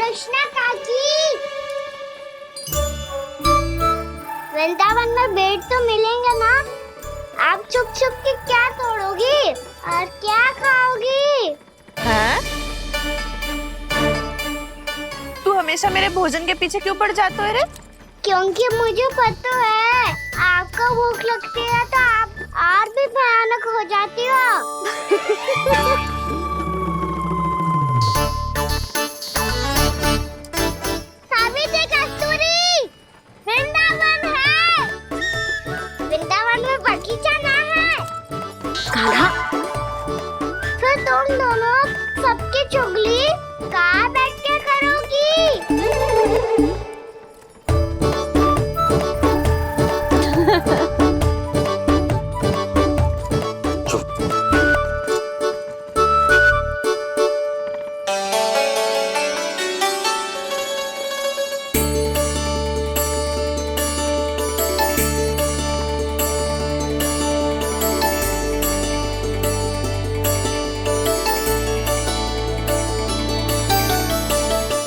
कृष्णा काकी, वृंदावन में बेट तो मिलेंगे ना? आप छुप छुप के क्या तोड़ोगी और क्या खाओगी? हाँ? तू हमेशा मेरे भोजन के पीछे क्यों पड़ जाता है रे? क्योंकि मुझे पता है आपको भूख लगती है तो आप और भी भयानक हो जाती हो। सावित्री, कस्तूरी, वृंदावन है। वृंदावन में बगीचा ना है। कान्हा, फिर तुम दोनों सबकी चुगली कहाँ बैठ के करोगी?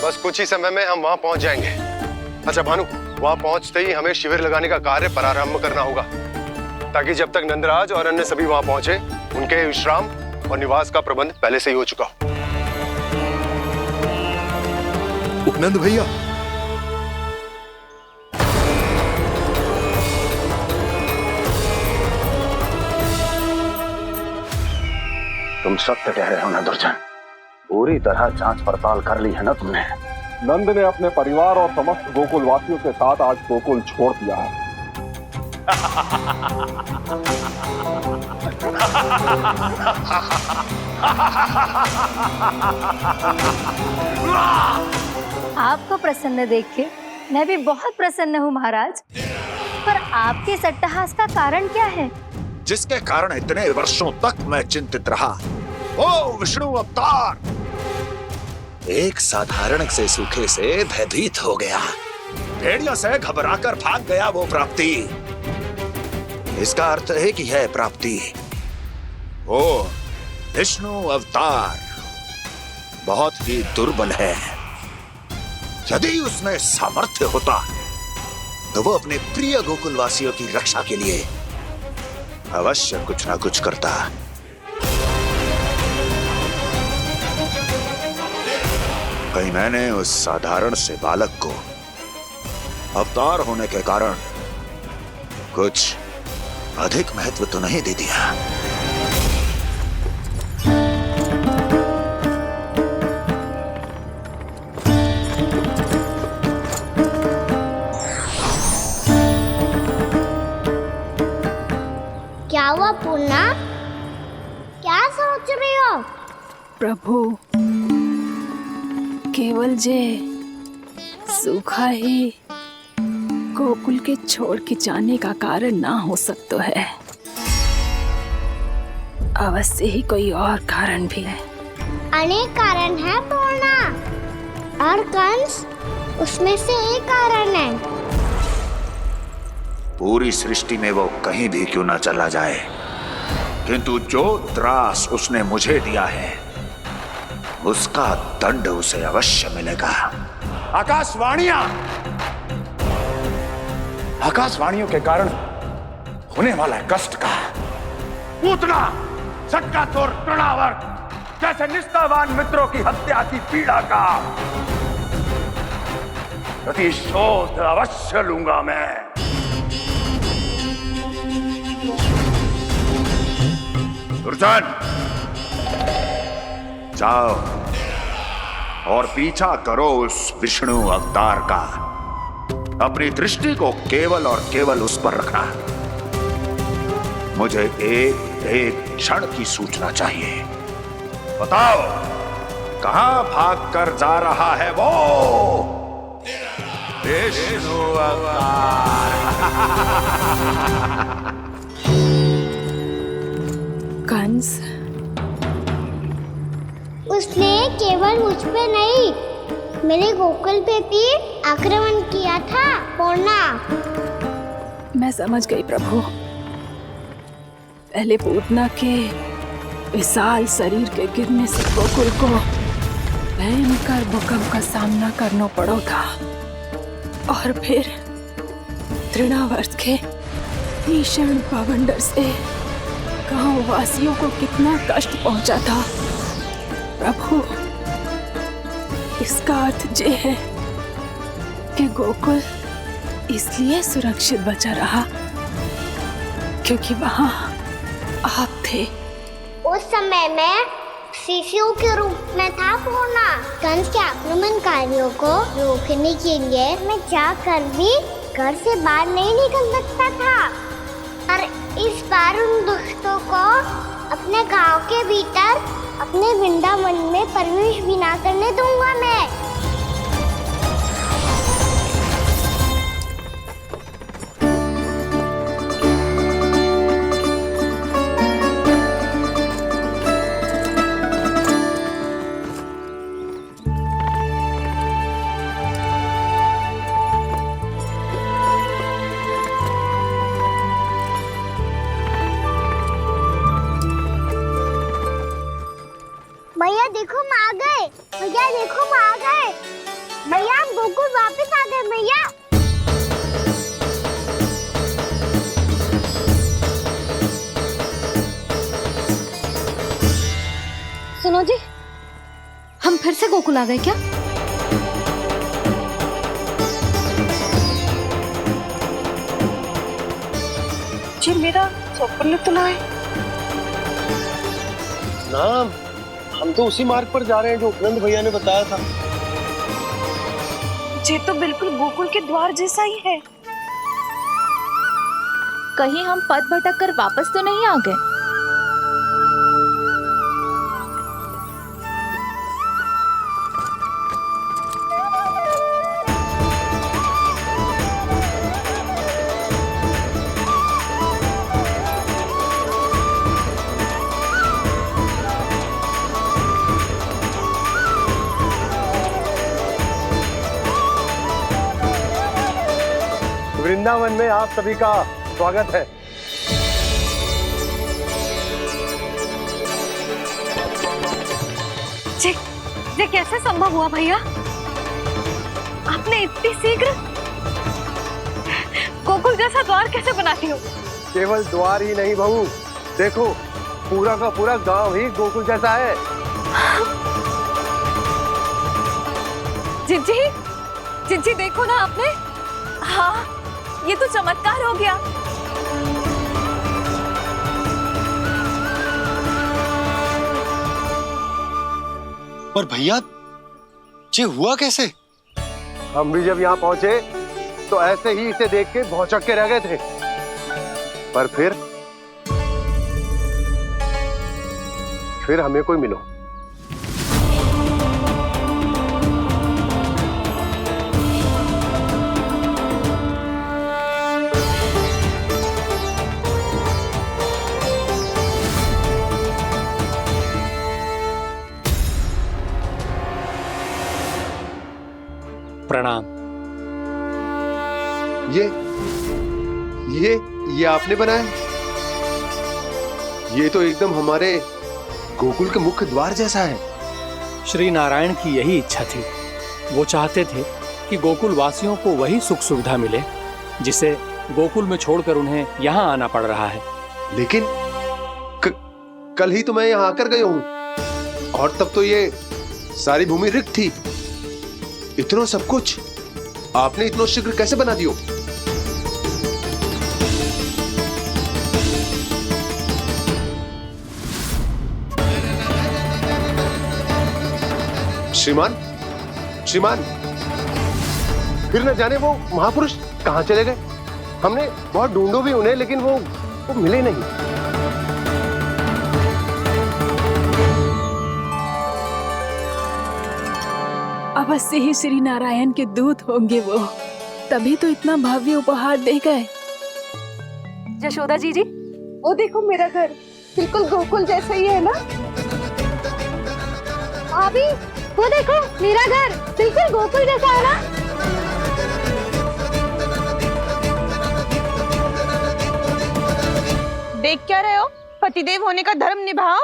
बस कुछ ही समय में हम वहां पहुंच जाएंगे। अच्छा भानु, वहां पहुंचते ही हमें शिविर लगाने का कार्य प्रारंभ करना होगा, ताकि जब तक नंदराज और अन्य सभी वहां पहुंचे उनके विश्राम और निवास का प्रबंध पहले से ही हो चुका हो। उपनंद भैया, तुम सत्य कह रहे हो ना दुर्जन? पूरी तरह जांच पड़ताल कर ली है ना तुमने? नंद ने अपने परिवार और समस्त गोकुल वासियों के साथ आज गोकुल छोड़ दिया है। आपको प्रसन्न देख के मैं भी बहुत प्रसन्न हूँ महाराज। पर आपके इस अट्टहास का कारण क्या है? जिसके कारण इतने वर्षों तक मैं चिंतित रहा। ओ विष्णु अवतार! एक साधारण से सूखे से भयभीत हो गया, भेड़ियों से घबराकर भाग गया वो प्राप्ति। इसका अर्थ है कि यह प्राप्ति वो विष्णु अवतार बहुत ही दुर्बल है। यदि उसमें सामर्थ्य होता तो वो अपने प्रिय गोकुलवासियों की रक्षा के लिए अवश्य कुछ ना कुछ करता। कहीं मैंने उस साधारण से बालक को अवतार होने के कारण कुछ अधिक महत्व तो नहीं दे दिया? क्या हुआ पूर्णा? क्या सोच रही हो? प्रभु, केवल जे सूखा ही गोकुल के छोड़ के जाने का कारण ना हो सकता है। अवश्य ही कोई और कारण भी है। अनेक कारण है पूर्णा, और कंस उसमें से एक कारण है। पूरी सृष्टि में वो कहीं भी क्यों ना चला जाए, किंतु जो त्रास उसने मुझे दिया है उसका दंड उसे अवश्य मिलेगा। आकाशवाणियों के कारण होने वाला कष्ट का, पूतना, सटका चोर, तृणावर जैसे निष्ठावान मित्रों की हत्या की पीड़ा का प्रतिशोध अवश्य लूंगा मैं। दुर्जन, जाओ और पीछा करो उस विष्णु अवतार का। अपनी दृष्टि को केवल और केवल उस पर रखना। मुझे एक एक क्षण की सूचना चाहिए। बताओ, कहां भागकर जा रहा है वो विष्णु अवतार? कंस, उसने केवल मुझ पे नहीं, मेरे गोकुल पे भी आक्रमण किया था पूर्णा। मैं समझ गई प्रभु। पहले पूतना के विशाल शरीर के गिरने से गोकुल को भयंकर भूकंप का सामना करना पड़ो था और फिर तृणावर्त के भीषण पावंडर से गांव वासियों को कितना कष्ट पहुंचा था। प्रभु, इसका अर्थ ये है कि गोकुल इसलिए सुरक्षित बचा रहा क्योंकि वहां आप थे। उस समय में शिशु के रूप में था पूर्णा। कंस के आक्रमणकारियों को रोकने के लिए मैं जाकर भी घर से बाहर नहीं निकल सकता था, और इस बार उन दुष्टों को अपने गांव के भीतर अपने वृंदावन में प्रवेश भी ना करने दूंगा मैं। भैया देखो हम आ गए, भैया देखो हम आ गए, भैया हम गोकुल वापस आ गए भैया। सुनो जी, हम फिर से गोकुल आ गए क्या? जी मेरा स्वप्न तो ना है। ना, हम तो उसी मार्ग पर जा रहे हैं जो उपनंद भैया ने बताया था। ये तो बिल्कुल गोकुल के द्वार जैसा ही है। कहीं हम पथ भटक कर वापस तो नहीं आ गए? वृंदावन में आप सभी का स्वागत है। ये कैसे संभव हुआ भैया? आपने इतनी शीघ्र गोकुल जैसा द्वार कैसे बनाती हो? केवल द्वार ही नहीं बहू, देखो पूरा का पूरा गांव ही गोकुल जैसा है। जिज्जी, जिज्जी देखो ना आपने। हाँ, ये तो चमत्कार हो गया। पर भैया ये हुआ कैसे? हम भी जब यहाँ पहुंचे तो ऐसे ही इसे देख के भौचक के रह गए थे, पर फिर हमें कोई मिलो। प्रणाम। ये आपने बनाया? ये तो एकदम हमारे गोकुल के मुख्य द्वार जैसा है। श्री नारायण की यही इच्छा थी। वो चाहते थे कि गोकुल वासियों को वही सुख सुविधा मिले जिसे गोकुल में छोड़कर उन्हें यहाँ आना पड़ रहा है। लेकिन कल ही तो मैं यहाँ आकर गया हूँ, और तब तो ये सारी भूमि रिक्त थी। इतना सब कुछ आपने इतना शीघ्र कैसे बना दियो? श्रीमान, फिर न जाने वो महापुरुष कहां चले गए। हमने बहुत ढूंढो भी उन्हें, लेकिन वो मिले नहीं। अवश्य ही श्री नारायण के दूत होंगे वो, तभी तो इतना भव्य उपहार दे गए। यशोदा जी, वो देखो मेरा घर बिल्कुल गोकुल जैसा ही है ना? भाभी, वो देखो मेरा घर बिल्कुल गोकुल जैसा है ना? देख क्या रहे हो? पतिदेव होने का धर्म निभाओ।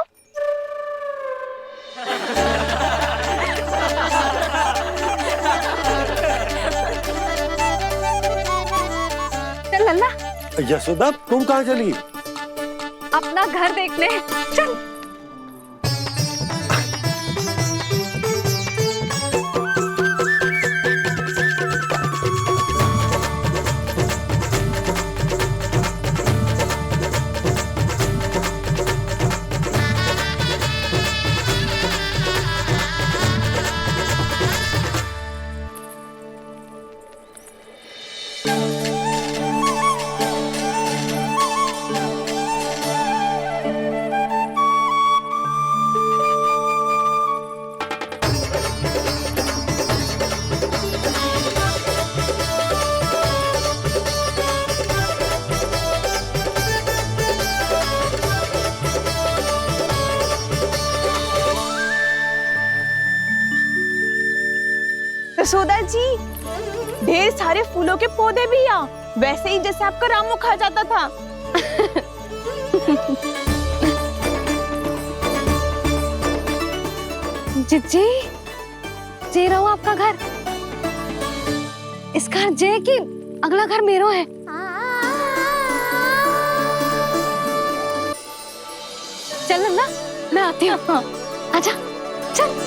लल्ला, यशोदा तुम कहाँ चली? अपना घर देखने। चल। यशोदा जी, ढेर सारे फूलों के पौधे भी यहाँ, वैसे ही जैसे आपका रामू खा जाता था। जिज्जी, जे रहो आपका घर। इस घर जे की अगला घर मेरो है। चल लल्ला, मैं आती हूँ। आजा, चल।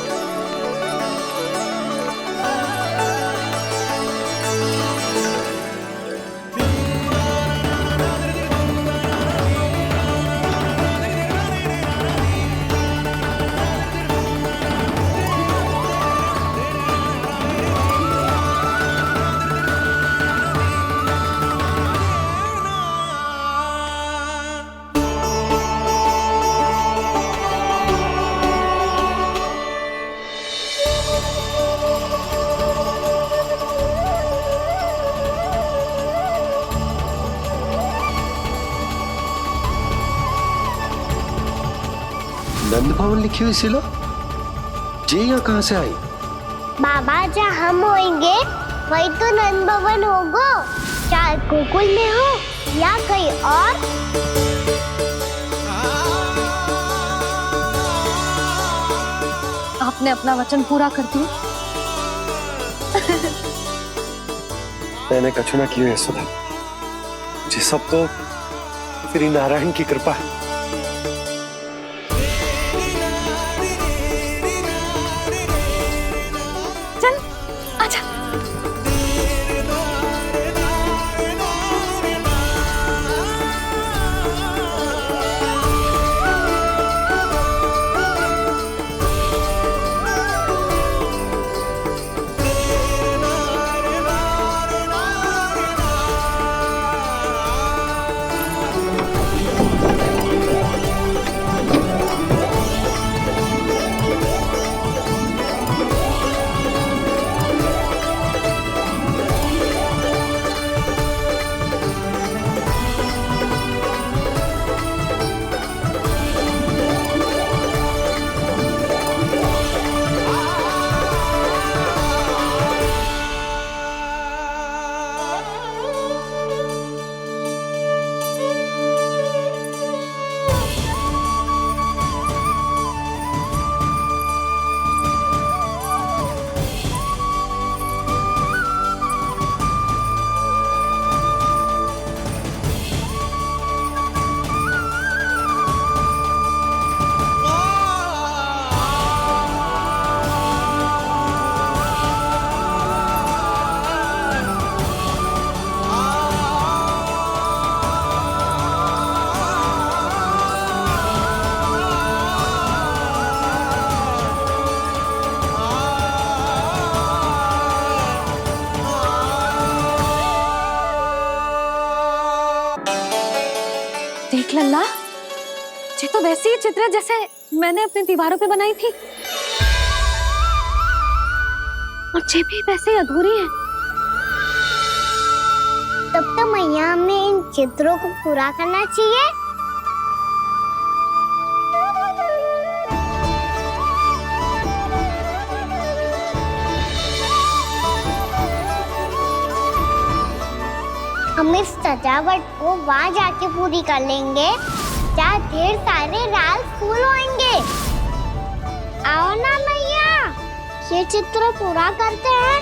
नंद भवन लिखी हुई सिलो, ये यहाँ कहाँ से आई? बाबा, जहाँ हम होंगे वही तो नंद भवन होगा, चाहे गोकुल में हो या कहीं और। आपने अपना वचन पूरा कर दिया। मैंने कछु ना किया यशोदा, ये सब तो श्री नारायण की कृपा है। देख लल्ला, ये तो वैसी ही चित्र है जैसे मैंने अपनी दीवारों पे बनाई थी, और ये भी वैसे ही अधूरी है। तब तो मैया हमें इन चित्रों को पूरा करना चाहिए। हम इस सजावट को वहाँ जाके पूरी कर लेंगे जहाँ ढेर सारे लाल फूल होंगे। आओ ना मैया, ये चित्र पूरा करते हैं।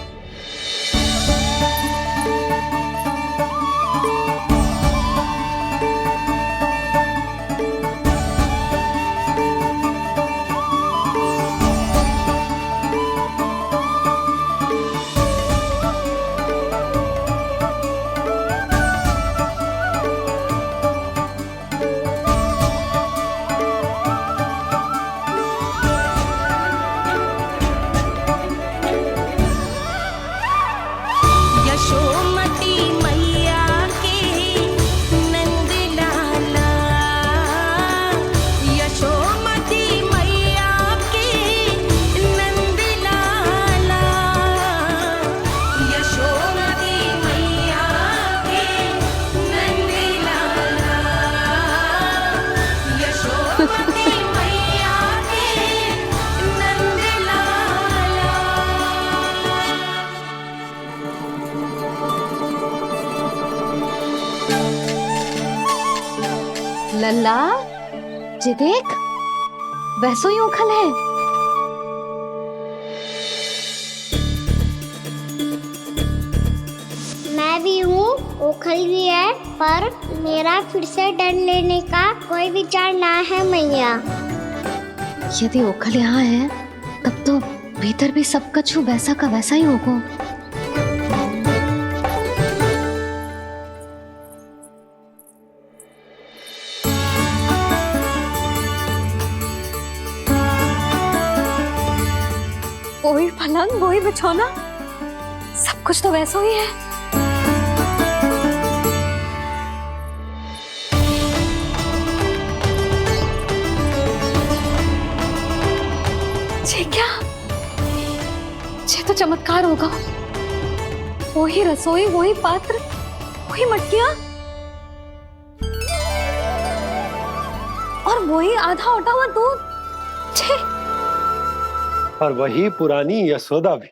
लल्ला, ये देख, वैसो ही उखल है। मैं भी हूँ, ओखल भी है, पर मेरा फिर से डर लेने का कोई विचार ना है मैया। यदि ओखल यहाँ है, तब तो भीतर भी सब कछु वैसा का वैसा ही होगा। वही पलंग, वही बिछौना, सब कुछ तो वैसा ही है। ये क्या? ये तो चमत्कार होगा। वही रसोई, वही पात्र, वही मटकियां और वही आधा उटा हुआ दूध। छे! और वही पुरानी यशोदा भी।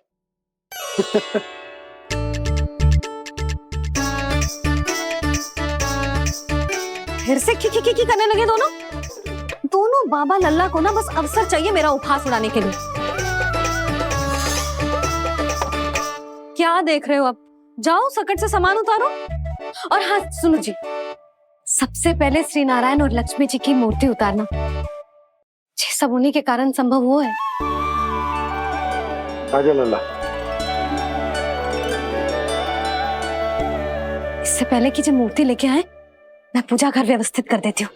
फिर से खी करने लगे दोनों। दोनों बाबा लल्ला को ना बस अवसर चाहिए मेरा उपहास उड़ाने के लिए। क्या देख रहे हो? अब जाओ, सकट से सामान उतारो। और हाँ सुनो जी, सबसे पहले श्री नारायण और लक्ष्मी जी की मूर्ति उतारना। ये सब उन्हीं के कारण संभव हुआ है। आजा लल्ला। इससे पहले कि जो मूर्ति लेके आए, मैं पूजा घर व्यवस्थित कर देती हूँ।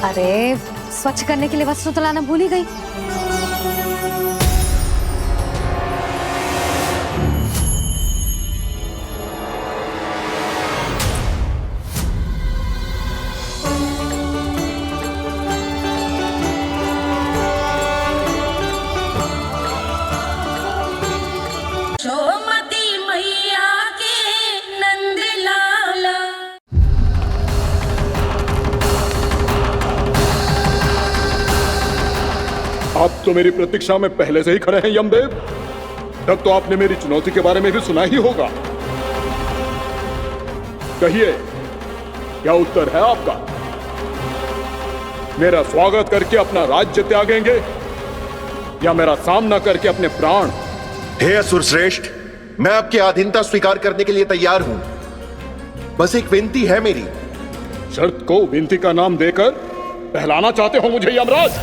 अरे स्वच्छ करने के लिए वस्त्र तो लाना भूल ही गई। आप तो मेरी प्रतीक्षा में पहले से ही खड़े हैं यमदेव। तब तो आपने मेरी चुनौती के बारे में भी सुना ही होगा। कहिए, क्या उत्तर है आपका? मेरा स्वागत करके अपना राज्य त्यागेंगे या मेरा सामना करके अपने प्राण? हे असुर श्रेष्ठ, मैं आपकी अधीनता स्वीकार करने के लिए तैयार हूं। बस एक विनती है मेरी। शर्त को विनती का नाम देकर पहलाना चाहते हो मुझे यमराज?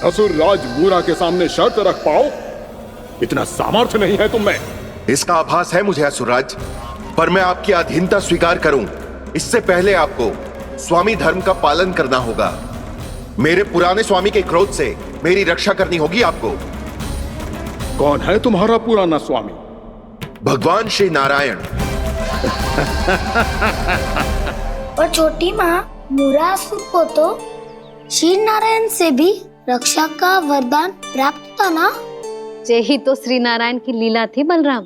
असुर राज मूरा के सामने शर्त रख पाओ, इतना सामर्थ्य नहीं है तुम में। इसका आभास है मुझे असुरराज, पर मैं आपकी अधीनता स्वीकार करूं इससे पहले आपको स्वामी धर्म का पालन करना होगा। मेरे पुराने स्वामी के क्रोध से मेरी रक्षा करनी होगी आपको। कौन है तुम्हारा पुराना स्वामी? भगवान श्री नारायण। और छोटी माँ, मूरासुर को तो श्री नारायण से भी रक्षा का वरदान प्राप्त था ना? यही तो श्री नारायण की लीला थी बलराम।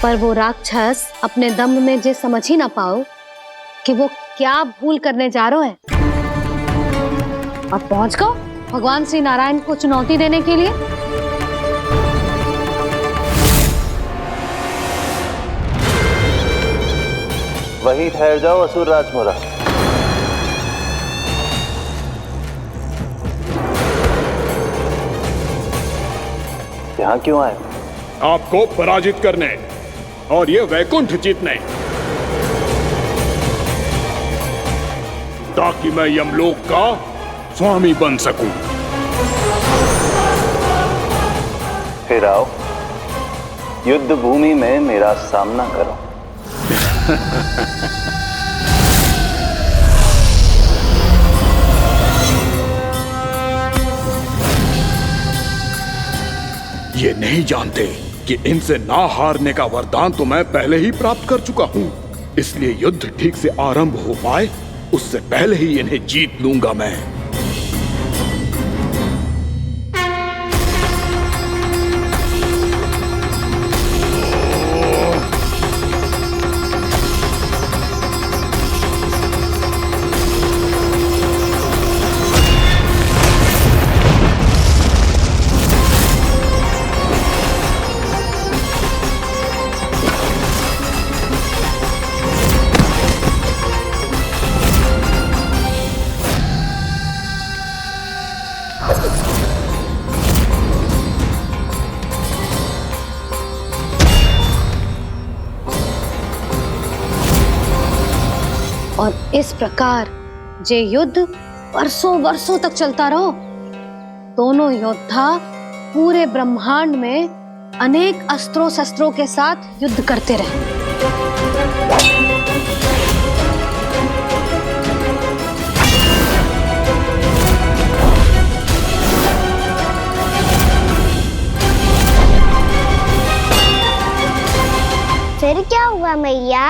पर वो राक्षस अपने दम में जे समझ ही ना पाओ कि वो क्या भूल करने जा रहा है। अब पहुंच गो भगवान श्री नारायण को चुनौती देने के लिए। वहीं ठहर जाओ असुर राज मोरा। यहाँ क्यों आए? आपको पराजित करने और ये वैकुंठ जीतने, ताकि मैं यमलोक का स्वामी बन सकूं। फिर आओ, युद्ध भूमि में मेरा सामना करो। ये नहीं जानते कि इनसे ना हारने का वरदान तो मैं पहले ही प्राप्त कर चुका हूं। इसलिए युद्ध ठीक से आरंभ हो पाए उससे पहले ही इन्हें जीत लूंगा मैं। इस प्रकार जे युद्ध वर्षों वर्षों तक चलता रहो। दोनों योद्धा पूरे ब्रह्मांड में अनेक अस्त्रों शस्त्रों के साथ युद्ध करते रहे। फिर क्या हुआ मैया?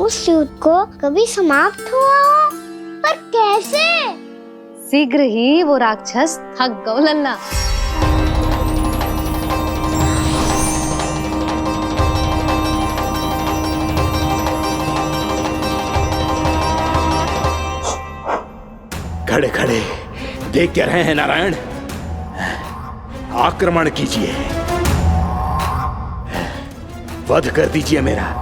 उस युद्ध को कभी समाप्त हुआ हो, पर कैसे? शीघ्र ही वो राक्षस थक गौ लल्ला। खड़े खड़े देख क्या रहे हैं नारायण? आक्रमण कीजिए, वध कर दीजिए मेरा।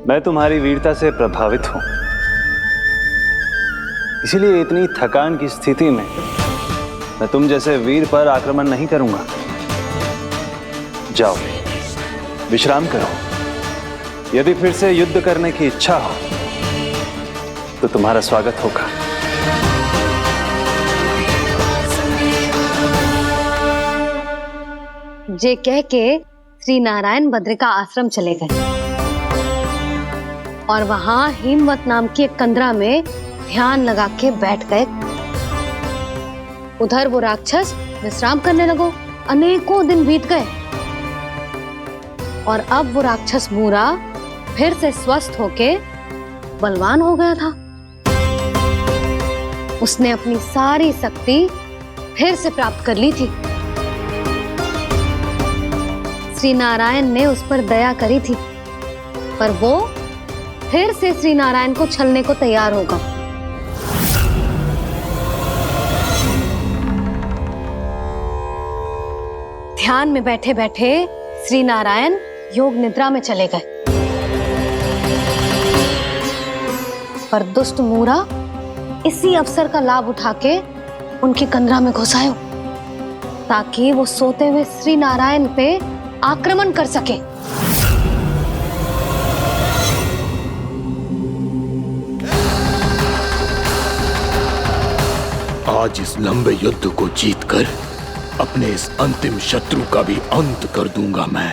मैं तुम्हारी वीरता से प्रभावित हूं, इसीलिए इतनी थकान की स्थिति में मैं तुम जैसे वीर पर आक्रमण नहीं करूंगा। जाओ विश्राम करो। यदि फिर से युद्ध करने की इच्छा हो तो तुम्हारा स्वागत होगा। जे कह के श्री नारायण बद्रिका आश्रम चले गए और वहां हिमवत नाम की एक कंदरा में ध्यान लगा के बैठ गए। उधर वो राक्षस विश्राम करने लगो। अनेकों दिन बीत गए और अब वो राक्षस मूरा फिर से स्वस्थ होके बलवान हो गया था। उसने अपनी सारी शक्ति फिर से प्राप्त कर ली थी। श्री नारायण ने उस पर दया करी थी, पर वो फिर से श्री नारायण को छलने को तैयार होगा। ध्यान में बैठे बैठे श्री नारायण योग निद्रा में चले गए, पर दुष्ट मूरा इसी अवसर का लाभ उठा के उनकी कंदरा में घुस आयो ताकि वो सोते हुए श्री नारायण पे आक्रमण कर सके। आज इस लंबे युद्ध को जीतकर अपने इस अंतिम शत्रु का भी अंत कर दूंगा मैं।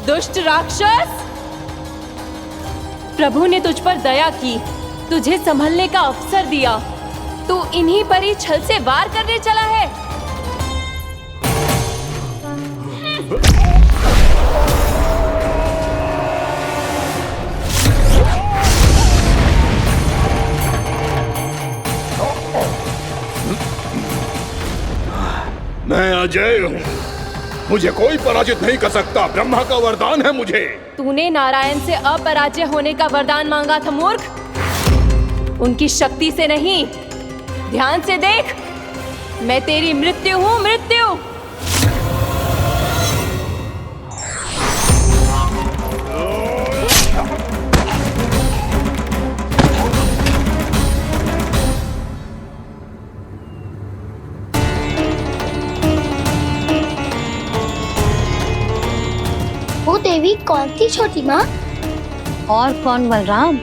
दुष्ट राक्षस, प्रभु ने तुझ पर दया की, तुझे संभलने का अवसर दिया। तू इन्हीं पर ही छल से वार करने चला है। मैं अजय हूँ, मुझे कोई पराजित नहीं कर सकता। ब्रह्मा का वरदान है मुझे। तूने नारायण से अपराजय होने का वरदान मांगा था मूर्ख, उनकी शक्ति से नहीं। ध्यान से देख, मैं तेरी मृत्यु हूँ, मृत्यु। वो देवी कौन थी छोटी माँ? और कौन बलराम,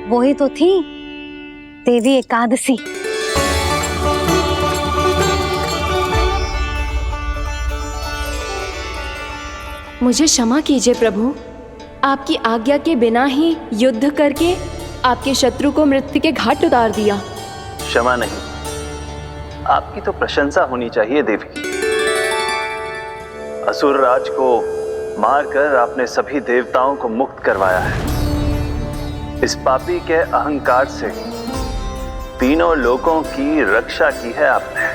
वो ही तो थी देवी एकादशी। मुझे क्षमा कीजिए प्रभु, आपकी आज्ञा के बिना ही युद्ध करके आपके शत्रु को मृत्यु के घाट उतार दिया। क्षमा नहीं, आपकी तो प्रशंसा होनी चाहिए देवी। असुर राज को मारकर आपने सभी देवताओं को मुक्त करवाया है। इस पापी के अहंकार से तीनों लोकों की रक्षा की है आपने।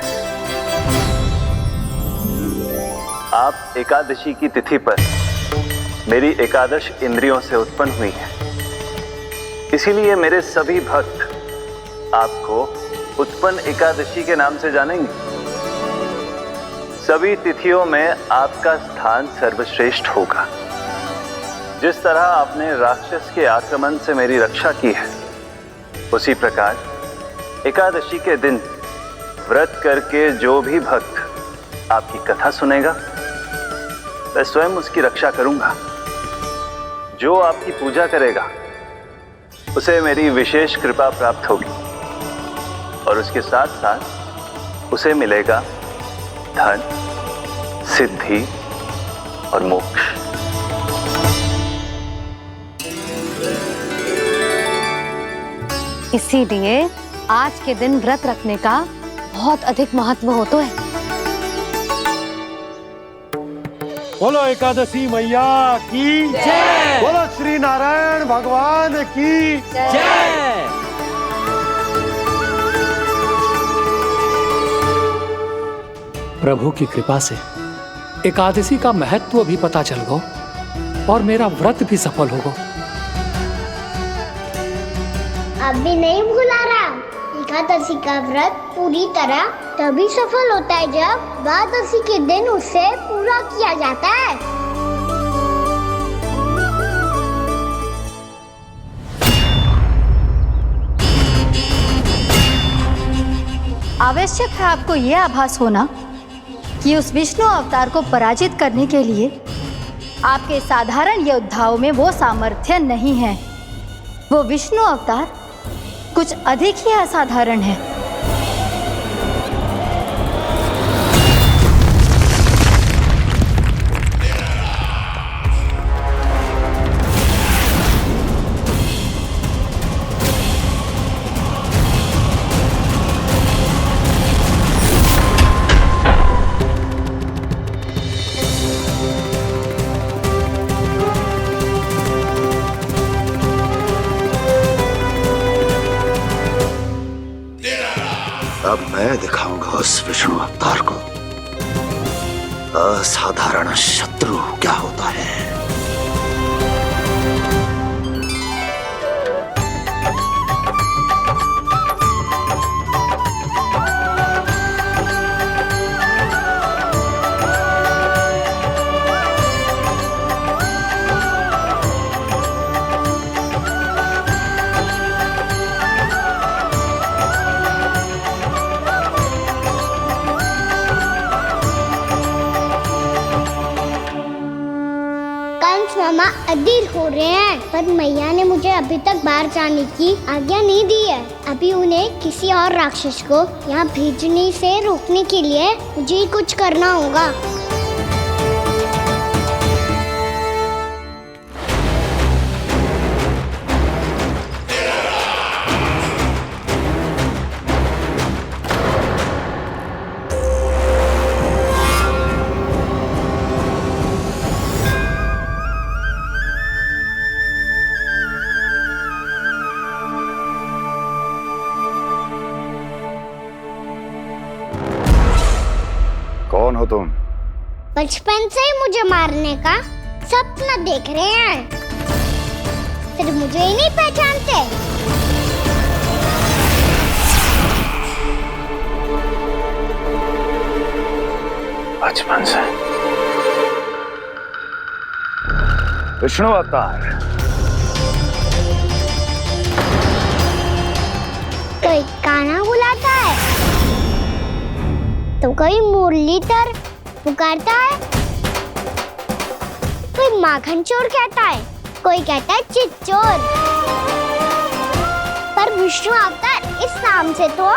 आप एकादशी की तिथि पर मेरी एकादश इंद्रियों से उत्पन्न हुई हैं। इसीलिए मेरे सभी भक्त आपको उत्पन्न एकादशी के नाम से जानेंगे। सभी तिथियों में आपका स्थान सर्वश्रेष्ठ होगा। जिस तरह आपने राक्षस के आक्रमण से मेरी रक्षा की है, उसी प्रकार एकादशी के दिन व्रत करके जो भी भक्त आपकी कथा सुनेगा, मैं स्वयं उसकी रक्षा करूंगा। जो आपकी पूजा करेगा उसे मेरी विशेष कृपा प्राप्त होगी और उसके साथ साथ उसे मिलेगा धन, सिद्धि और मोक्ष। इसीलिए आज के दिन व्रत रखने का बहुत अधिक महत्व होता है। बोलो एकादशी मैया की जय। बोलो श्री नारायण भगवान की जय। प्रभु की कृपा से एकादशी का महत्व भी पता चल गो और मेरा व्रत भी सफल हो गो। अभी नहीं भूला राम, एकादशी का व्रत पूरी तरह तभी सफल होता है जब द्वादशी के दिन उसे पूरा किया जाता है। आवश्यक है आपको यह आभास होना कि उस विष्णु अवतार को पराजित करने के लिए आपके साधारण योद्धाओं में वो सामर्थ्य नहीं है। वो विष्णु अवतार कुछ अधिक ही असाधारण है। अब मैं दिखाऊंगा उस विष्णु अवतार को असाधारण शत्रु क्या होता है। मामा अधीर हो रहे हैं, पर मैया ने मुझे अभी तक बाहर जाने की आज्ञा नहीं दी है। अभी उन्हें किसी और राक्षस को यहाँ भेजने से रोकने के लिए मुझे ही कुछ करना होगा। कौन हो तुम? बचपन से ही मुझे मारने का सपना देख रहे हैं, फिर मुझे ही नहीं पहचानते। बचपन से विष्णु अवतार। कोई कान्हा बुलाता है तो कोई मुरलीधर पुकारता है, कोई माखन चोर कहता है, कोई कहता है चिच्चोर। पर विष्णु अवतार इस नाम से तो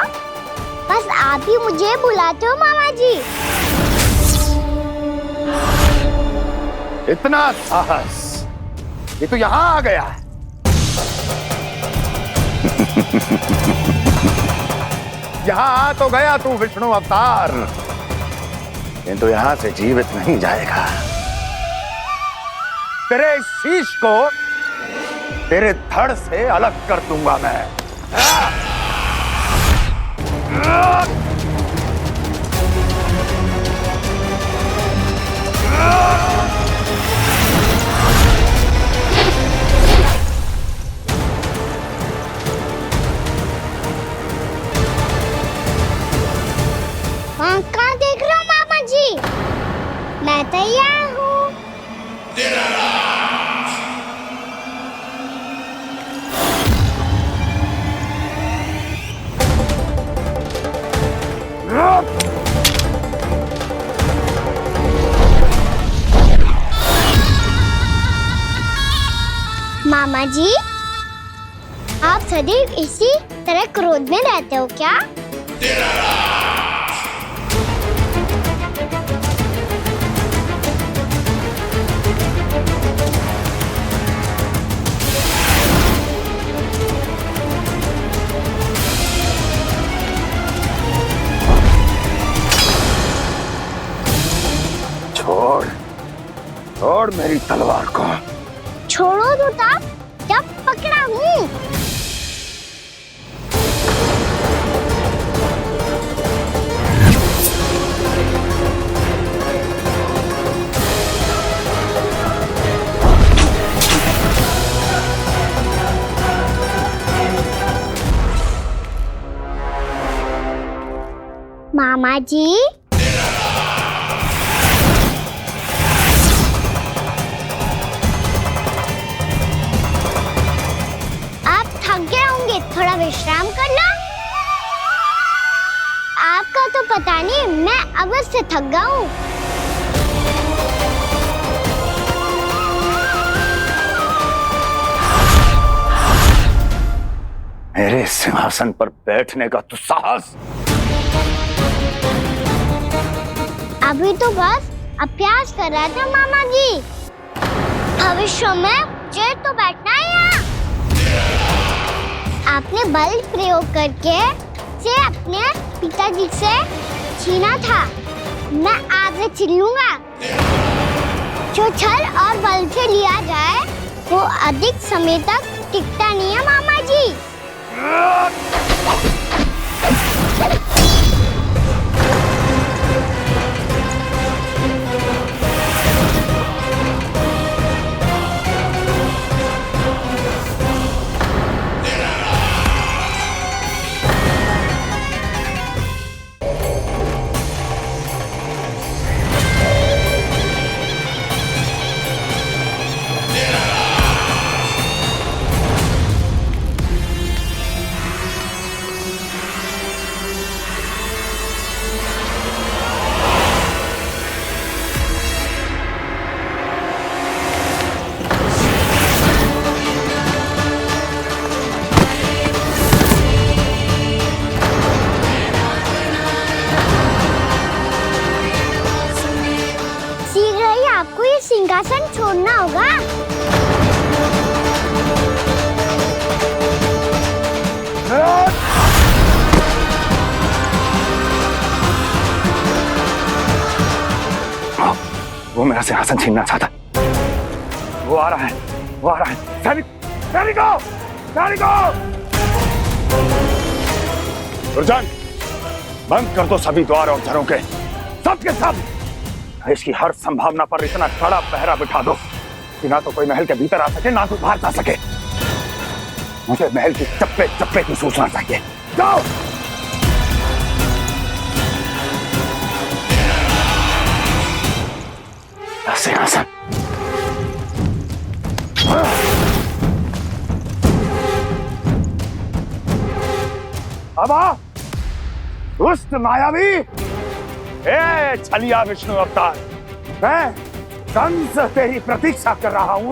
बस आप ही मुझे बुलाते हो मामा जी। इतना साहस ये तो यहां आ गया है। यहां आ तो गया तू विष्णु अवतार, किंतु यहां से जीवित नहीं जाएगा। तेरे इस शीश को तेरे धड़ से अलग कर दूंगा मैं। वहाँ कहाँ देख रहे हो मामा जी? मैं तैयार हूँ। मामा जी, आप सदैव इसी तरह क्रोध में रहते हो क्या? छोड़ छोड़ मेरी तलवार को। छोड़ो तो तब जब पकड़ा हूँ। मामा जी, थोड़ा विश्राम कर लो। आपका तो पता नहीं, मैं अवश्य थक गया हूँ। मेरे सिंहासन पर बैठने का तू साहस? अभी तो बस अभ्यास कर रहा था मामा जी। भविष्य में मुझे तो बैठना है यहाँ। आपने बल प्रयोग करके से अपने पिताजी से छीना था। मैं आपसे छीन लूंगा। जो छल और बल से लिया जाए वो अधिक समय तक टिकता नहीं है मामा जी। आपको ये सिंहासन छोड़ना होगा। वो मेरा सिंहासन छीनना चाहता। वो आ रहा है, वो आ रहा है। सैनिकों! दुर्जन, बंद कर दो सभी द्वार और घरों के, सबके सब। इसकी हर संभावना पर इतना कड़ा पहरा बिठा दो कि ना तो कोई महल के भीतर आ सके, ना कोई बाहर जा सके। मुझे महल की चप्पे चप्पे की सूचना चाहिए। जाओ। सिंहासन। अब आ, दुष्ट मायावी, ए छलिया विष्णु अवतार, मैं कंस तेरी प्रतीक्षा कर रहा हूँ।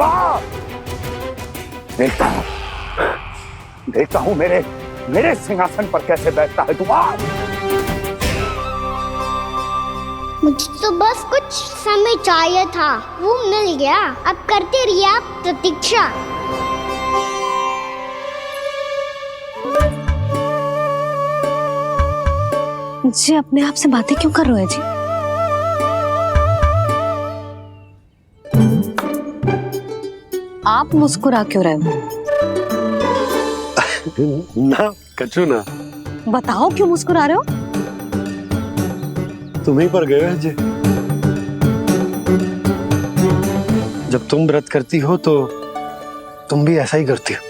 देखता हूँ मेरे सिंहासन पर कैसे बैठता है तू। मुझे तो बस कुछ समय चाहिए था, वो मिल गया। अब करते रहिए आप प्रतीक्षा। जी अपने आप से बातें क्यों कर रहे हैं जी? आप मुस्कुरा क्यों रहे हो? ना कछु ना। बताओ क्यों मुस्कुरा रहे हो? तुम्हीं पर गए हैं जी। जब तुम व्रत करती हो तो तुम भी ऐसा ही करती हो।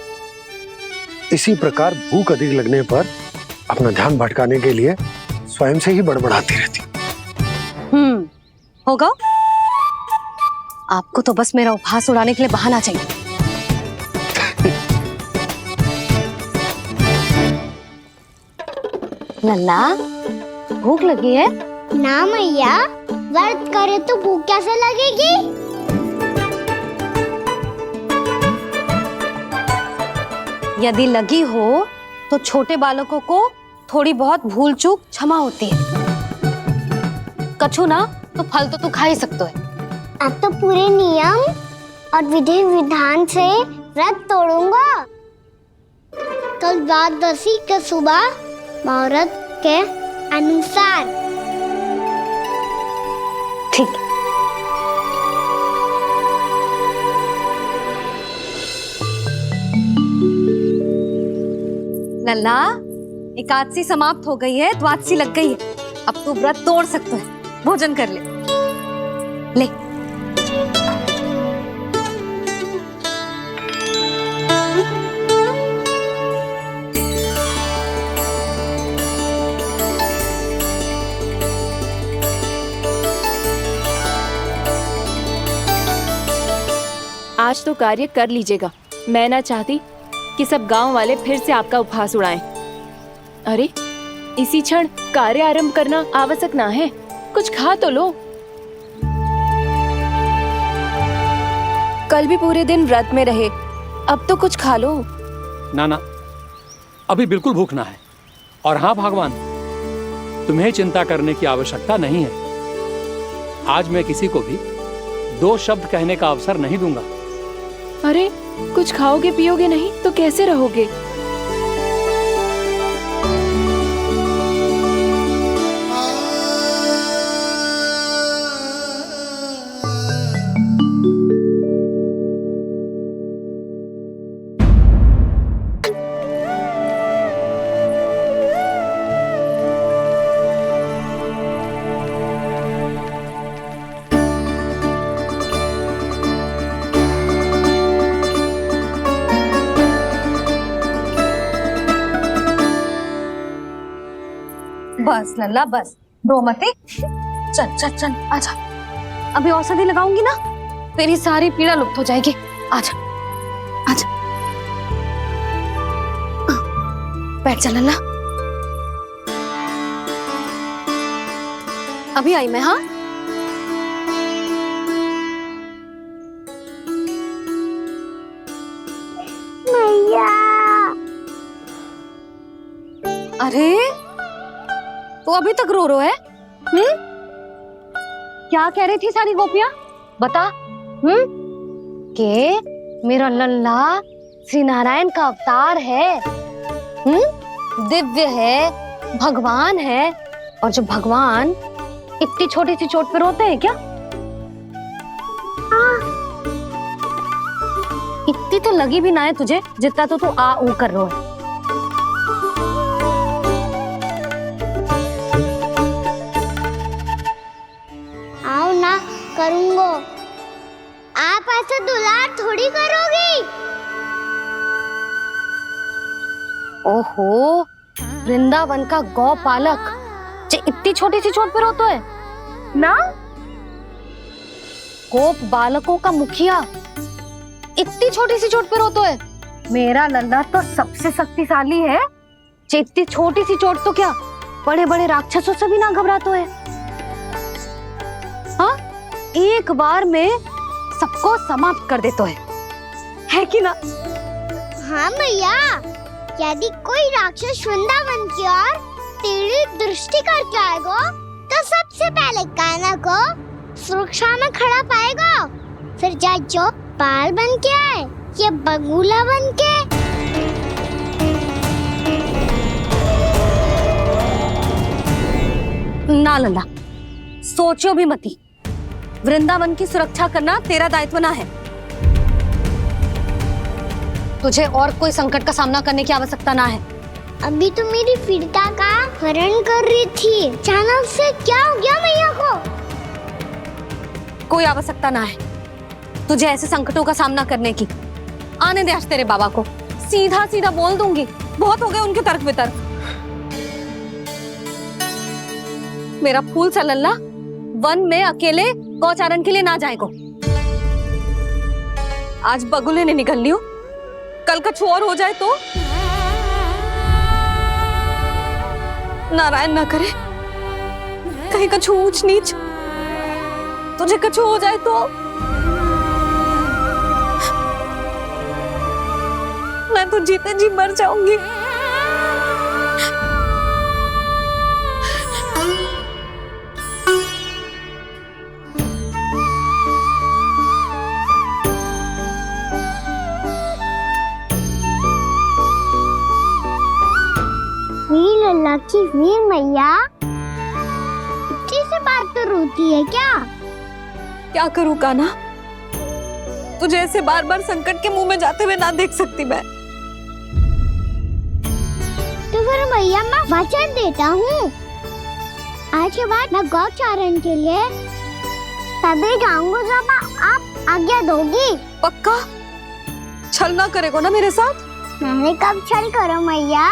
इसी प्रकार भूख अधिक लगने पर अपना ध्यान भटकाने के लिए स्वयं से ही बड़बड़ाती रहती। होगा। आपको तो बस मेरा उपहास उड़ाने के लिए बहाना चाहिए। लल्ला, भूख लगी है? ना मैया, व्रत करे तो भूख कैसे लगेगी? यदि लगी हो तो छोटे बालकों को थोड़ी बहुत भूल चूक क्षमा होती है। कछु ना तो फल तो तू खा ही सकते है। अब तो पूरे नियम और विधि विधान से व्रत तोड़ूंगा। कल द्वादशी के सुबह मुहूर्त के अनुसार। ठीक। लल्ला, एकादशी समाप्त हो गई है, द्वादशी लग गई है। अब तू व्रत तोड़ सकते है। भोजन कर ले। ले। आज तो कार्य कर लीजिएगा। मैं ना चाहती कि सब गांव वाले फिर से आपका उपहास उड़ाएं। अरे इसी क्षण कार्य आरंभ करना आवश्यक ना है। कुछ खा तो लो। कल भी पूरे दिन व्रत में रहे, अब तो कुछ खा लो। ना ना, अभी बिल्कुल भूख ना है। और हाँ भगवान, तुम्हें चिंता करने की आवश्यकता नहीं है। आज मैं किसी को भी 2 शब्द कहने का अवसर नहीं दूंगा। अरे कुछ खाओगे पियोगे नहीं तो कैसे रहोगे? बस लल्ला बस, रो मत। चल चल चल आजा। अभी औषधि लगाऊंगी ना, तेरी सारी पीड़ा लुप्त हो जाएगी। आजा आजा, बैठ जा लल्ला। अभी आई मैं। हाँ मैया। अरे तो अभी तक रो है? क्या कह रही थी सारी गोपियां? बता। के मेरा लल्ला श्री नारायण का अवतार है। दिव्य है, भगवान है। और जो भगवान इतनी छोटी सी चोट पे रोते हैं क्या? इतनी तो लगी भी ना है तुझे जितना तो तू आ ऊ कर रो है। करूंगा। आप ऐसे दुलार थोड़ी करोगी। ओहो, वृंदावन का गौपालक जो इतनी छोटी सी चोट पे रोता है ना? गोप बालकों का मुखिया इतनी छोटी सी चोट पे रोता है? मेरा लल्ला तो सबसे शक्तिशाली है। इतनी छोटी सी चोट तो क्या बड़े बड़े राक्षसों से भी ना घबराता है। हाँ, एक बार में सबको समाप्त कर देता है कि ना? हाँ मैया, यदि कोई राक्षस वृंदावन की ओर टेढ़ी दृष्टि करके आएगा तो सबसे पहले कान्हा को सुरक्षा में खड़ा पाएगा, फिर जो बाल बन के आए ये बगुला बन के। ना लल्ला, सोचो भी मती। वृंदावन की सुरक्षा करना तेरा दायित्व ना है। तुझे और कोई संकट का सामना करने की आवश्यकता ना है। अभी तो मेरी पीड़िता का हरण कर रही थी, अचानक से क्या हो गया मैया को? कोई आवश्यकता ना है तुझे ऐसे संकटों का सामना करने की। आने दे आज तेरे बाबा को, सीधा सीधा बोल दूंगी। बहुत हो गए उनके तर्क वितर्क। मेरा फूल सा लल्ला वन में अकेले गौचारण के लिए ना जाए को। आज बगुले ने निकल लियो, कल कछु और हो जाए तो नारायण ना करे, कहीं कछु ऊंच नीच तुझे कछु हो जाए तो मैं तो जीते जी मर जाऊंगी। मेरी लल्ला की वीर मैया इतनी से बात तो रोती है क्या? क्या करूं कान्हा, तुझे ऐसे बार बार संकट के मुंह में जाते हुए ना देख सकती मैं। तो फिर मैया मैं वचन देता हूँ, आज के बाद मैं गौचारण के लिए तभी जाऊंगा जब आप आज्ञा दोगी। पक्का? छल ना करेगा ना मेरे साथ? मैंने कब छल करो मैया?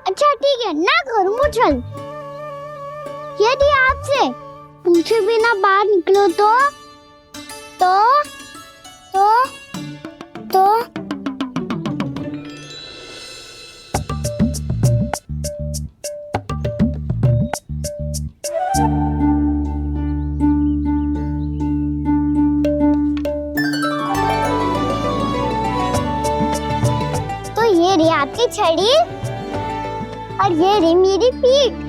अच्छा ठीक है, ना करूँ छल। यदि आपसे पूछे बिना बाहर निकलो तो ये रही आपकी छड़ी और ये रही मेरी पीठ।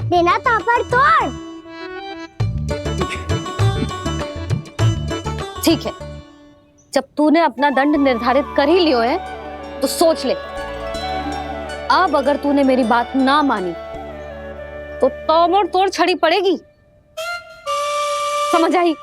देना तापर तोड़। ठीक है, जब तूने अपना दंड निर्धारित कर ही लियो है तो सोच ले, अब अगर तूने मेरी बात ना मानी तो तोड़ तोड़ छड़ी पड़ेगी, समझ आई?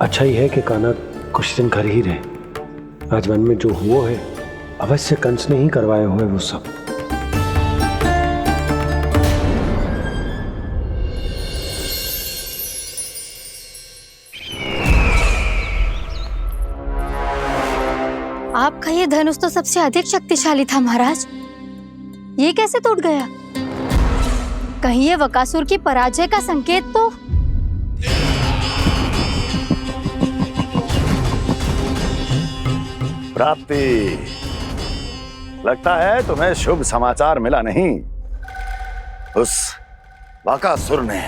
अच्छा ही है कि कान्हा कुछ दिन घर ही रहे। आज वन में जो हुआ है अवश्य कंस ने ही करवाए हुए वो सब। आपका ये धनुष तो सबसे अधिक शक्तिशाली था महाराज, ये कैसे टूट गया? कहीं ये बकासुर की पराजय का संकेत तो? प्राप्ति, लगता है तुम्हें शुभ समाचार मिला नहीं। उस बकासुर ने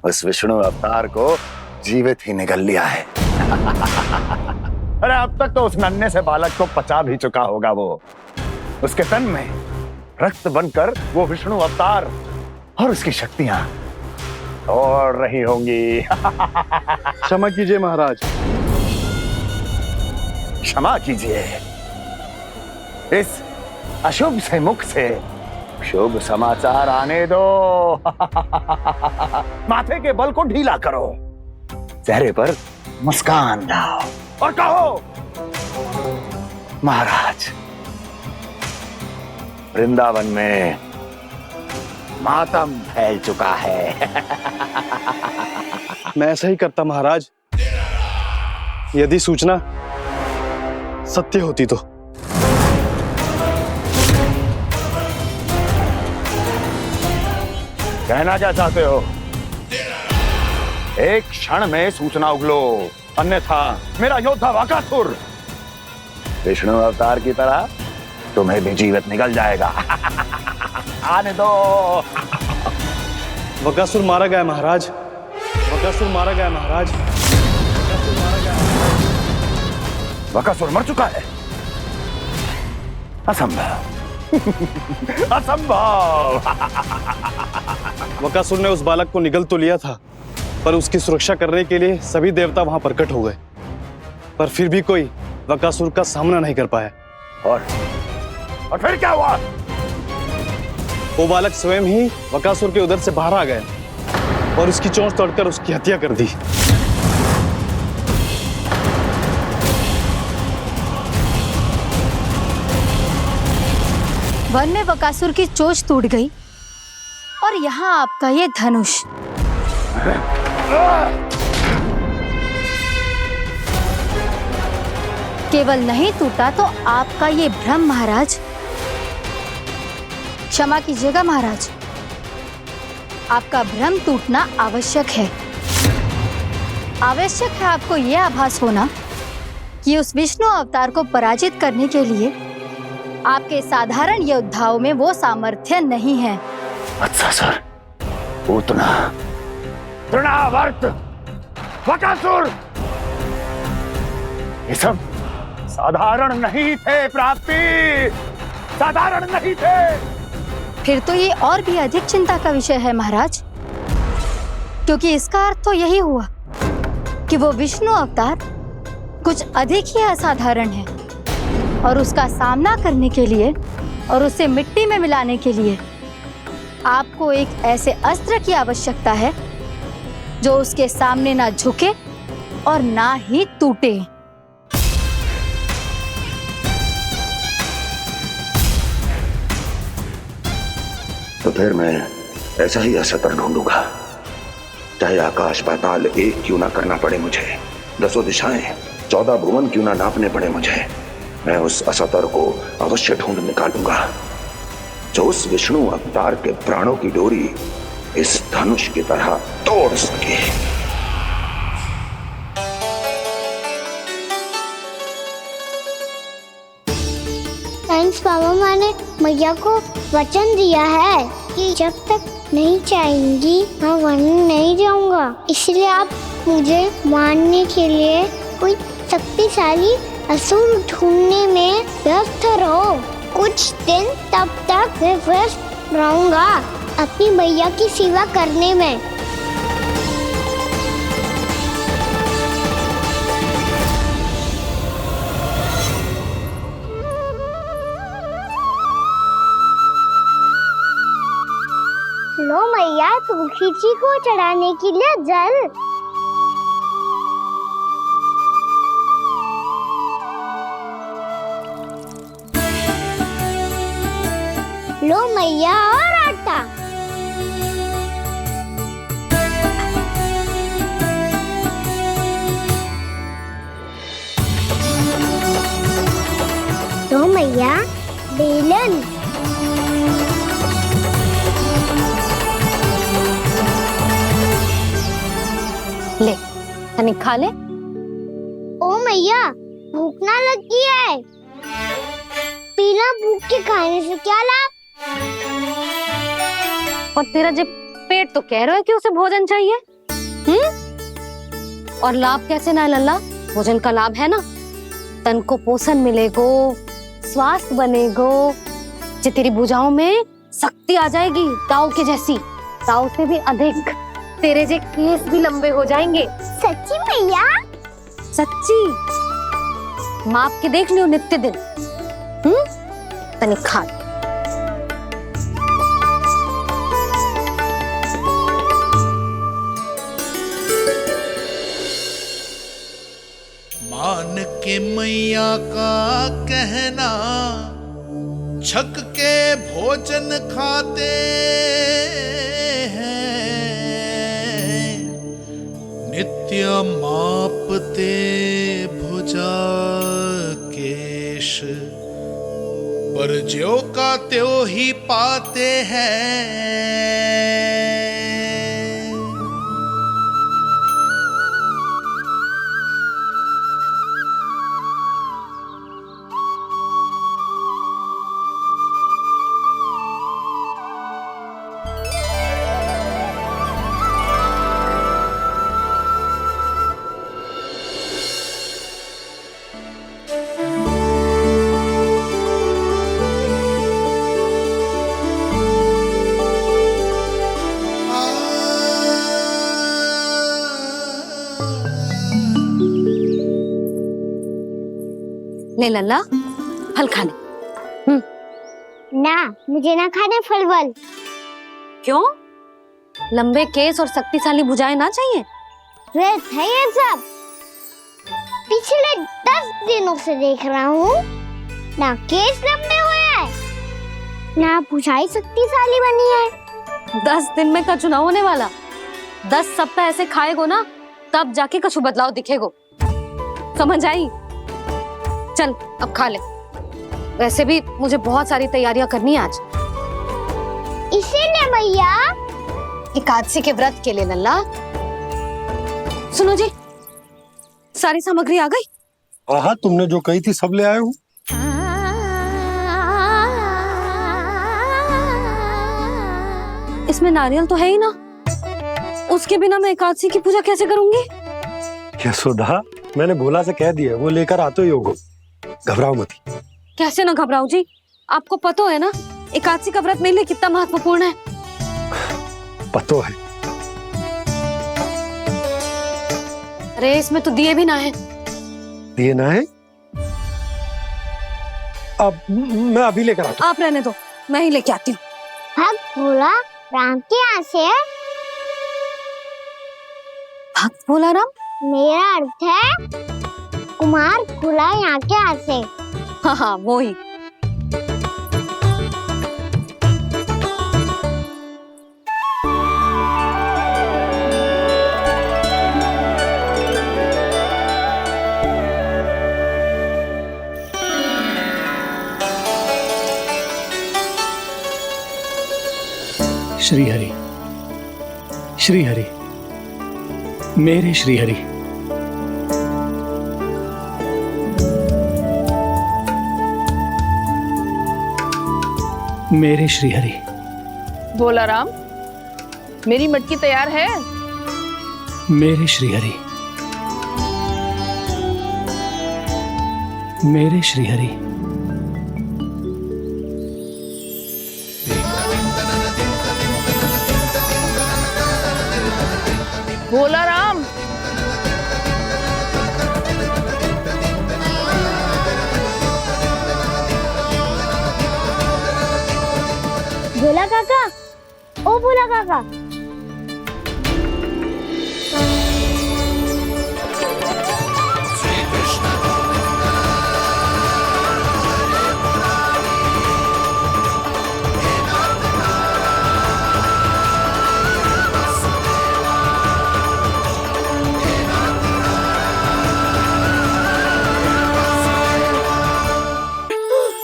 उस विष्णु अवतार को जीवित ही निगल लिया है। अरे अब तक तो उस नन्हे से बालक को पचा भी चुका होगा वो। उसके तन में रक्त बनकर वो विष्णु अवतार और उसकी शक्तियां दौड़ रही होंगी। क्षमा कीजिए महाराज। क्षमा कीजिए, इस अशुभ से मुख से शुभ समाचार आने दो। माथे के बल को ढीला करो, चेहरे पर मुस्कान लाओ और कहो, महाराज, वृंदावन में मातम फैल चुका है। मैं ऐसा ही करता महाराज, यदि सूचना सत्य होती तो। कहना क्या चाहते हो? एक क्षण में सूचना उगलो, अन्यथा मेरा योद्धा बकासुर विष्णु अवतार की तरह तुम्हें भी जीवित निकल जाएगा। आने दो। बकासुर मारा गया महाराज, बकासुर मारा गया महाराज, बकासुर मारा गया। बकासुर मर चुका है? असंभव। असंभव। बकासुर ने उस बालक को निगल तो लिया था, पर उसकी सुरक्षा करने के लिए सभी देवता वहां प्रकट हो गए, पर फिर भी कोई बकासुर का सामना नहीं कर पाया। और फिर क्या हुआ? वो बालक स्वयं ही बकासुर के उदर से बाहर आ गया और उसकी चोंच तोड़कर उसकी हत्या कर दी। वन में बकासुर की चोंच टूट गई और यहाँ आपका ये धनुष। केवल नहीं टूटा तो आपका ये भ्रम महाराज। क्षमा कीजिएगा महाराज, आपका भ्रम टूटना आवश्यक है। आवश्यक है आपको यह आभास होना कि उस विष्णु अवतार को पराजित करने के लिए आपके साधारण योद्धाओं में वो सामर्थ्य नहीं है। अच्छा सर, उतना तृणावर्त, बकासुर, ये सब साधारण नहीं थे प्राप्ति, साधारण नहीं थे। फिर तो ये और भी अधिक चिंता का विषय है महाराज, क्योंकि इसका अर्थ तो यही हुआ कि वो विष्णु अवतार कुछ अधिक ही असाधारण है और उसका सामना करने के लिए और उसे मिट्टी में मिलाने के लिए आपको एक ऐसे अस्त्र की आवश्यकता है जो उसके सामने ना झुके और ना ही टूटे। तो फिर मैं ऐसा ही अस्त्र ढूंढूंगा, चाहे आकाश पाताल एक क्यों ना करना पड़े मुझे, 10 दिशाएं 14 भुवन क्यों ना नापने पड़े मुझे, मैं उस अस्त्र को अवश्य ढूंढ निकालूंगा जो उस विष्णु अवतार के प्राणों की डोरी इस धनुष की तरह तोड़ सके। थैंक्स पापा, मैंने मैया को वचन दिया है कि जब तक नहीं चाहेंगी मैं वन नहीं जाऊंगा, इसलिए आप मुझे मारने के लिए कोई शक्तिशाली असुर ढूंढने में व्यस्त रहो। कुछ दिन तब तक मैं व्यस्त रहूंगा अपनी मैया की सेवा करने में। लो मैया, तुलसी जी को चढ़ाने के लिए जल। लो मैया, और आटा। लो मैया, बेलन। ले, तनिक खा ले। ओ मैया, भूख ना लगी है। बिना भूख के खाने से क्या लाभ? और तेरा जब पेट तो कह रहा है कि उसे भोजन चाहिए, और लाभ कैसे ना लल्ला? भोजन का लाभ है ना, तन को पोषण मिलेगो, स्वास्थ्य बनेगो, जे तेरी भुजाओं में शक्ति आ जाएगी ताऊ के जैसी, ताऊ से भी अधिक। तेरे जे केस भी लंबे हो जाएंगे। सच्ची मैया? सच्ची, माप के देख लियो नित्य दिन। तनिक खा। मान के मैया का कहना, छक के भोजन खाते हैं, नित्य मापते भुजा केश, पर ज्यों का त्यों ही पाते हैं। ले लल्ला, फल खा ले। ना, मुझे ना खाने फल वल। क्यों? लंबे केस और शक्तिशाली भुजाएं ना चाहिए? व्यर्थ है ये सब। पिछले 10 दिनों से देख रहा हूँ, ना केस लंबे हुए हैं, ना भुजाएं शक्तिशाली बनी है। 10 दिन में का चुनाव होने वाला। 10 सप्ताह ऐसे खाएगो ना, तब जाके कछु बदलाव दिखेगो। समझ आई? चल अब खा ले। वैसे भी मुझे बहुत सारी तैयारियां करनी है आज। इसीलिए भैया एकादशी के व्रत के लिए लल्ला। सुनो जी, सारी सामग्री आ गई? हाँ, तुमने जो कही थी सब ले आए हूँ। इसमें नारियल तो है ही ना, उसके बिना मैं एकादशी की पूजा कैसे करूंगी? यशोदा, मैंने भोला से कह दिया, वो लेकर आते ही होगा। घबराओ मत। कैसे ना घबराऊं जी, आपको पता है ना एकादशी का व्रत मेरे लिए कितना महत्वपूर्ण है। पतो है। अरे इसमें तो दिए भी ना है। दिए ना है? अब मैं अभी लेकर आता हूँ। आप रहने दो, मैं ही लेके आती हूँ। भक्त भोला राम के यहाँ से है। भक्त भोला राम? मेरा अर्थ है कुमार भोला यहाँ के यहाँ से। हाँ हाँ, वो ही। श्री हरि, श्री हरि, मेरे श्री हरि। मेरे श्री हरि। भोला राम, मेरी मटकी तैयार है? मेरे श्री हरि, मेरे श्री हरि। भोला राम, भोला काका, ओ भोला काका।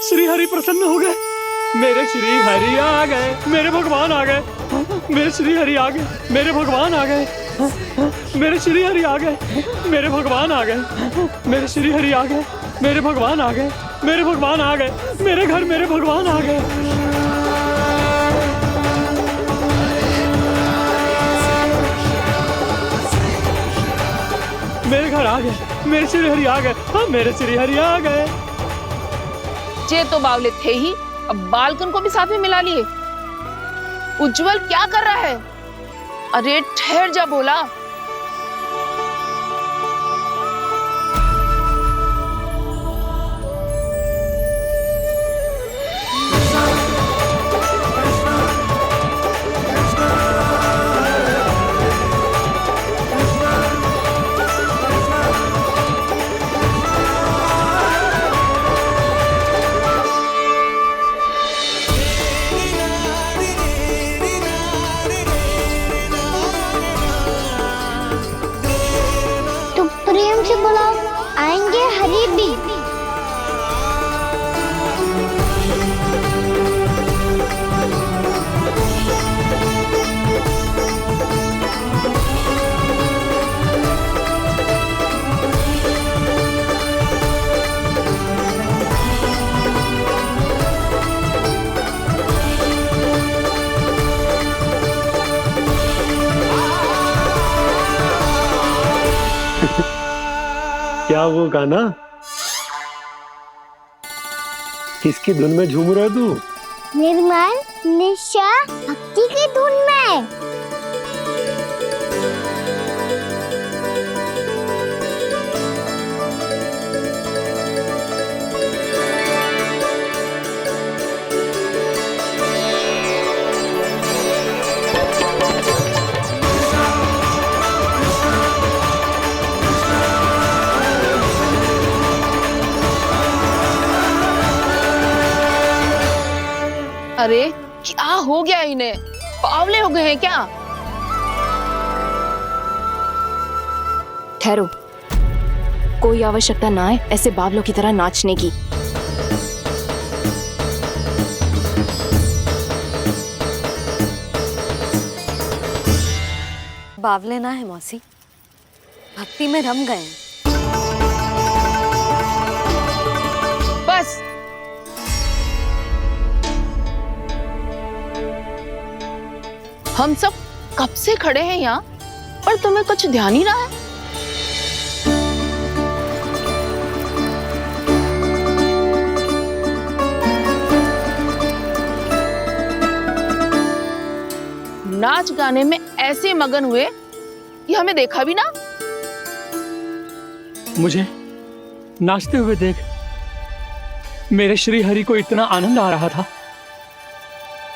श्री हरि प्रसन्न हो गए। मेरे श्री हरि आ गए, मेरे भगवान आ गए। मेरे श्री हरि आ गए, मेरे भगवान आ गए। मेरे श्री हरि आ गए, मेरे भगवान आ गए। मेरे श्री हरि आ गए, मेरे भगवान आ गए। मेरे भगवान आ गए, मेरे घर मेरे भगवान आ गए। मेरे घर आ गए, मेरे श्री हरि आ गए। हाँ, मेरे श्री हरि आ गए। जे तो बावले थे ही, अब बालकन को भी साथ में मिला लिए। उज्जवल क्या कर रहा है? अरे ठहर जा भोला। प्रेम से बुलाओ, आएंगे हरि भी। क्या वो गाना? किसकी धुन में झूम रहा तू? निर्मल निशा भक्ति की धुन में। अरे क्या हो गया इन्हें? बावले हो गए हैं क्या? ठहरो, कोई आवश्यकता ना है ऐसे बावलों की तरह नाचने की। बावले ना है मौसी, भक्ति में रम गए हैं। बस हम सब कब से खड़े हैं यहाँ, पर तुम्हें कुछ ध्यान ही रहा है। नाच गाने में ऐसे मगन हुए कि हमें देखा भी ना। मुझे नाचते हुए देख मेरे श्री हरि को इतना आनंद आ रहा था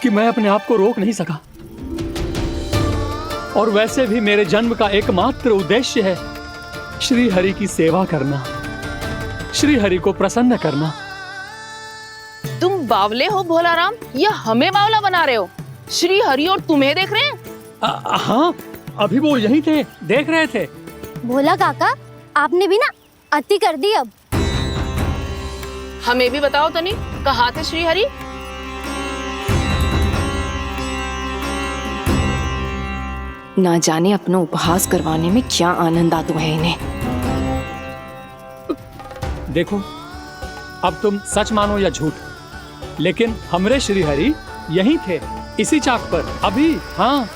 कि मैं अपने आप को रोक नहीं सका। और वैसे भी मेरे जन्म का एकमात्र उद्देश्य है श्री हरि की सेवा करना, श्री हरि को प्रसन्न करना। तुम बावले हो भोलाराम, या हमें बावला बना रहे हो? श्री हरि और तुम्हें देख रहे हैं? हाँ, अभी वो यहीं थे, देख रहे थे। भोला काका, आपने भी ना अति कर दी। अब हमें भी बताओ तनी, कहाँ थे श्री हरि? ना जाने अपना उपहास करवाने में क्या आनंद आता है इन्हें। देखो, अब तुम सच मानो या झूठ, लेकिन हमरे श्री हरि यहीं थे, इसी चाक पर अभी। हाँ,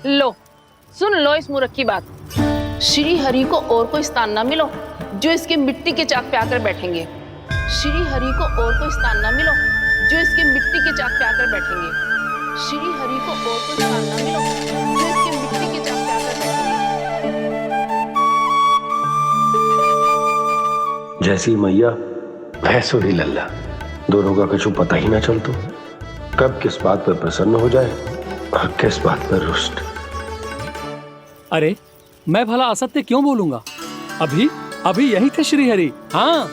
लो सुन लो इस मूर्ख की बात। श्री हरि को और कोई स्थान ना मिलो जो इसके मिट्टी के चाक पे आकर बैठेंगे। श्री हरि को और कोई स्थान ना मिलो जो इसके मिट्टी के चाक पे आकर बैठेंगे। श्री हरि को और कोई स्थान ना मिलो जो इसके मिट्टी के चाक पे आकर बैठेंगे। जैसी मैया भैंसो ही लल्ला, दोनों का कुछ पता ही ना चलतो, कब किस बात पर प्रसन्न हो जाए और किस बात पर रुष्ट। अरे मैं भला असत्य क्यों बोलूंगा? अभी अभी यही थे श्री हरि। हाँ,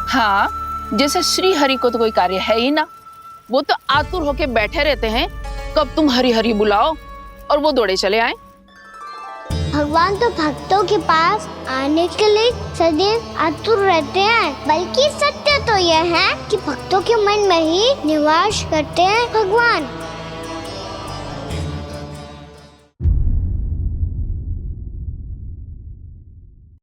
हाँ, जैसे श्री हरि को तो कोई कार्य है ही ना, वो तो आतुर होके बैठे रहते हैं कब तुम हरि हरि बुलाओ और वो दौड़े चले आए। भगवान तो भक्तों के पास आने के लिए सदैव आतुर रहते हैं। बल्कि सत्य तो यह है कि भक्तों के मन में ही निवास करते हैं भगवान।